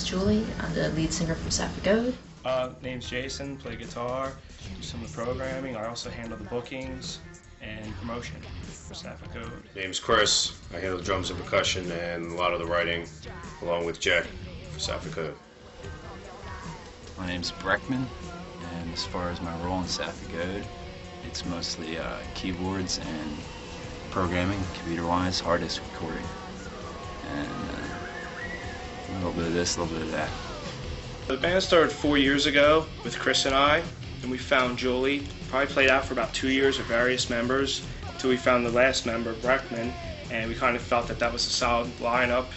Julie. I'm the lead singer from Sapphic Ode. Name's Jason, play guitar, do some of the programming. I also handle the bookings and promotion for Sapphic Ode. Name's Chris. I handle drums and percussion and a lot of the writing, along with Jack for Sapphic Ode. My name's Breckman, and as far as my role in Sapphic Ode, it's mostly keyboards and programming, computer-wise, hard disk recording, and a little bit of this, a little bit of that. The band started 4 years ago with Chris and I, and we found Julie. Probably played out for about 2 years with various members until we found the last member, Breckman, and we kind of felt that that was a solid lineup,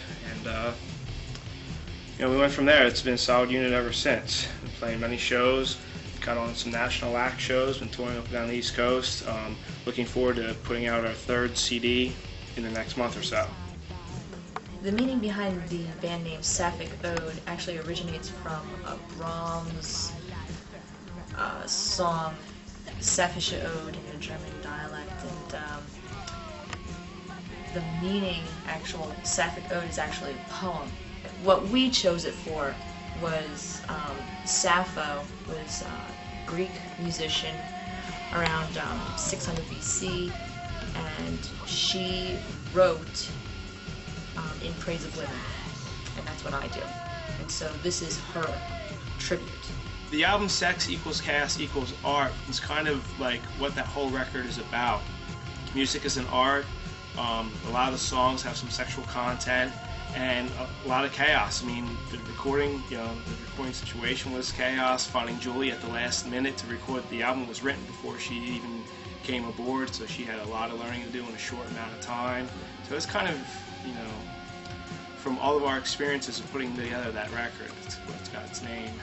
and we went from there. It's been a solid unit ever since. Been playing many shows, got on some national act shows, been touring up and down the East Coast. Looking forward to putting out our third CD in the next month or so. The meaning behind the band name Sapphic Ode actually originates from a Brahms song, Sapphic Ode, in a German dialect, and the meaning, Sapphic Ode, is actually a poem. What we chose it for was Sappho was a Greek musician around 600 BC, and she wrote in praise of women, and that's what I do. And so this is her tribute. The album Sex Equals Chaos Equals Art is kind of like what that whole record is about. Music is an art. A lot of the songs have some sexual content and a lot of chaos. I mean, the recording situation was chaos. Finding Julie at the last minute to record the album was written before she even came aboard, so she had a lot of learning to do in a short amount of time. So it's kind of, from all of our experiences of putting together that record, it's what's got its name.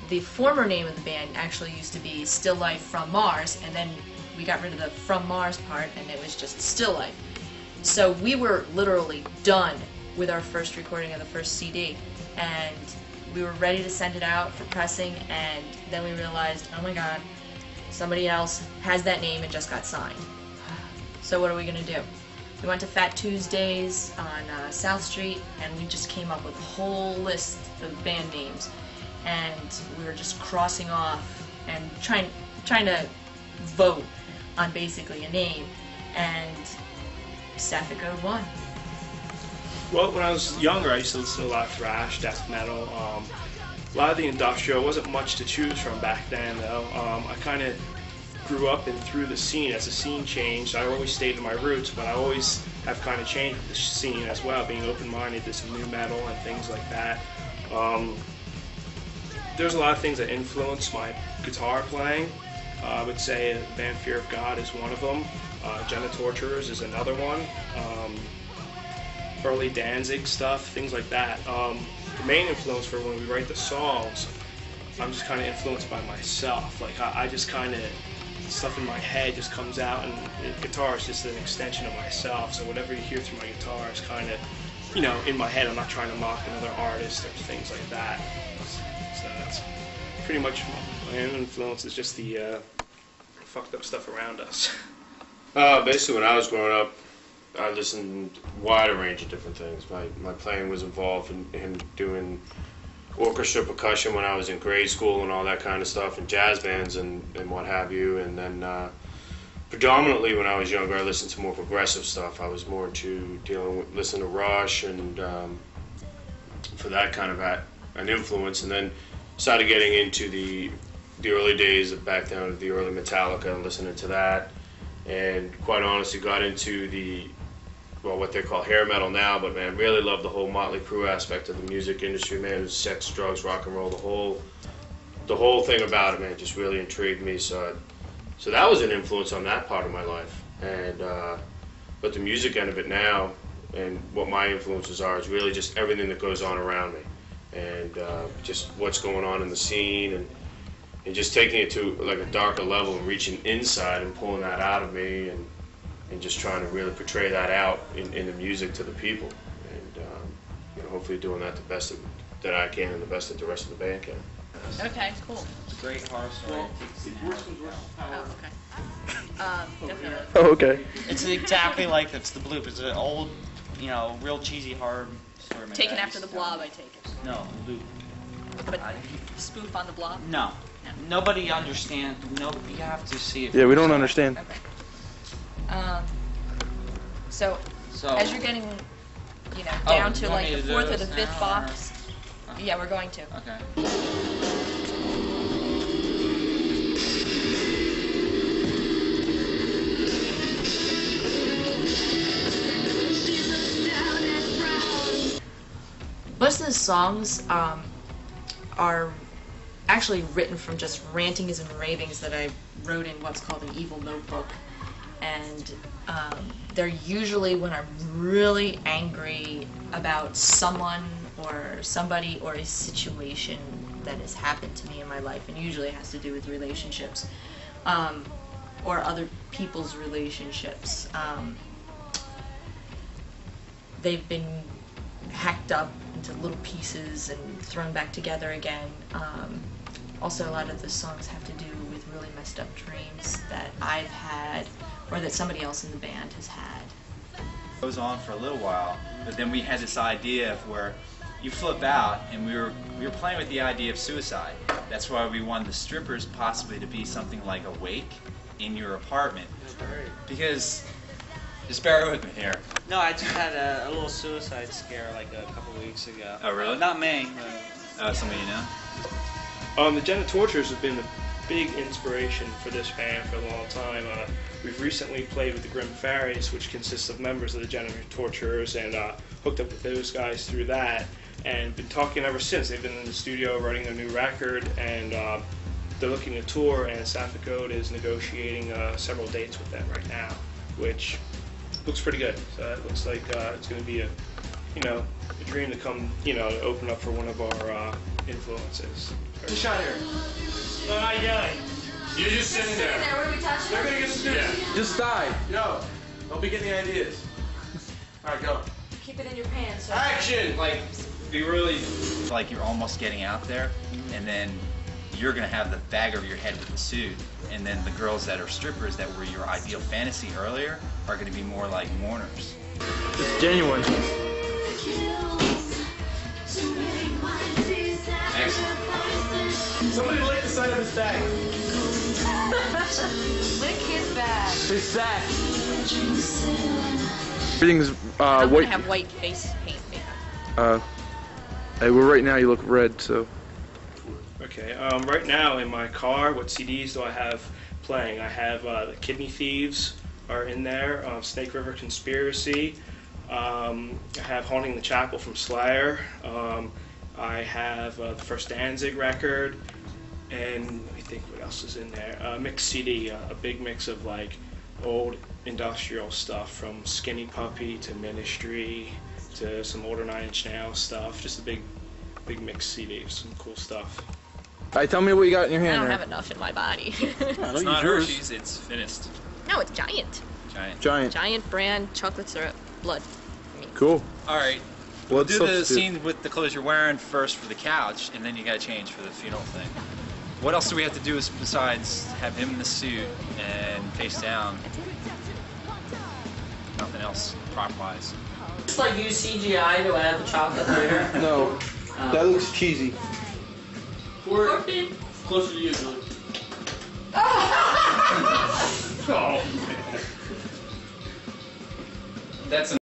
The former name of the band actually used to be Still Life from Mars, and then we got rid of the From Mars part, and it was just Still Life. So we were literally done with our first recording of the first CD, and we were ready to send it out for pressing, and then we realized, oh my god, somebody else has that name and just got signed. So what are we going to do? We went to Fat Tuesdays on South Street, and we just came up with a whole list of band names, and we were just crossing off and trying to vote on basically a name, and Sapphic Ode won. Well, when I was younger, I used to listen to a lot of thrash, death metal, a lot of the industrial. Wasn't much to choose from back then, though. I kind of grew up and through the scene. As the scene changed, I always stayed in my roots, but I always have kind of changed with the scene as well, being open-minded to some new metal and things like that. There's a lot of things that influence my guitar playing. I would say the band Fear of God is one of them. Torturers is another one. Early Danzig stuff, things like that. The main influence for when we write the songs, I'm just kind of influenced by myself. Like I just kind of, stuff in my head just comes out, and guitar is just an extension of myself. So whatever you hear through my guitar is kind of, in my head. I'm not trying to mock another artist or things like that. So that's pretty much my influence, is just the fucked up stuff around us. Basically, when I was growing up, I listened to a wider range of different things. My playing was involved in doing orchestra percussion when I was in grade school and all that kind of stuff, and jazz bands and what have you. And then predominantly when I was younger, I listened to more progressive stuff. I was more into listening to Rush and for that kind of an influence. And then started getting into the early days of back down to the early Metallica and listening to that. And quite honestly, got into what they call hair metal now, but man, really love the whole Motley Crue aspect of the music industry, man. It was sex, drugs, rock and roll, the whole thing about it, man, just really intrigued me. So that was an influence on that part of my life. And but the music end of it now, and what my influences are, is really just everything that goes on around me, and just what's going on in the scene, and just taking it to like a darker level and reaching inside and pulling that out of me, and just trying to really portray that out in the music to the people, and hopefully doing that the best that I can and the best that the rest of the band can. Okay, cool. It's a great horror story. Well, it works with power. Oh, okay. Definitely. Oh, okay. It's exactly like it's the Bloop. It's an old, you know, real cheesy horror story. my Taken dad after the used to tell Blob, me. I take it. No, Bloop. But spoof on the Blob? No. Nobody understands. No, you have to see it. Yeah, we don't yourself. understand. Okay. So, So, as you're getting, you know, Oh, down you to want like me the to do fourth or the this fifth now, box, or- yeah, we're going to. Okay. Most of the songs are actually written from just rantings and ravings that I wrote in what's called an evil notebook. And they're usually when I'm really angry about someone or somebody or a situation that has happened to me in my life, and usually it has to do with relationships or other people's relationships. They've been hacked up into little pieces and thrown back together again. Also, a lot of the songs have to do with really messed up dreams that I've had or that somebody else in the band has had. It goes on for a little while, but then we had this idea of where you flip out, and we were playing with the idea of suicide. That's why we wanted the strippers possibly to be something like a wake in your apartment. Because, just bear with me here. No, I just had a little suicide scare like a couple weeks ago. Oh, really? Not me. Somebody you know? The Genitortures have been a big inspiration for this band for a long time. We've recently played with the Grim Fairies, which consists of members of the Genitortures, and hooked up with those guys through that, and been talking ever since. They've been in the studio writing a new record, and they're looking to tour, and Sapphic Ode is negotiating several dates with them right now, which looks pretty good. So it looks like it's going to be a dream to come, to open up for one of our influences. Get a shot here. No, not yelling. You're just sitting there. What are we touching? They're gonna get stupid. Just die. Yo, don't be getting ideas. All right, go. Keep it in your pants. Action! Like, be really, like you're almost getting out there, and then you're gonna have the bag over your head with the suit, and then the girls that are strippers that were your ideal fantasy earlier are gonna be more like mourners. It's genuine. Excellent. Somebody lick the side of his bag. Lick his bag. His sack. Everything's I'm white. gonna have white face paint makeup. Hey, well, right now you look red, so. Okay, right now in my car, what CDs do I have playing? I have the Kidney Thieves are in there, Snake River Conspiracy. I have Haunting the Chapel from Slayer. I have the first Danzig record, and let me think what else is in there. Mixed CD, a big mix of like old industrial stuff from Skinny Puppy to Ministry to some older 9 Inch Nails stuff. Just a big mixed CD of some cool stuff. Alright, tell me what you got in your I hand don't there. have enough in my body. It's not Hershey's, it's finished. No, it's Giant. Giant. Giant. Giant brand chocolate syrup. Blood. Cool. Alright, Blood do the substitute. scene with the clothes you're wearing first for the couch, and then you gotta change for the funeral thing. What else do we have to do besides have him in the suit and face down? Nothing else, prop-wise. Just like use CGI to add the chocolate later. No, that looks cheesy. Or closer to you, Julie. Oh. That's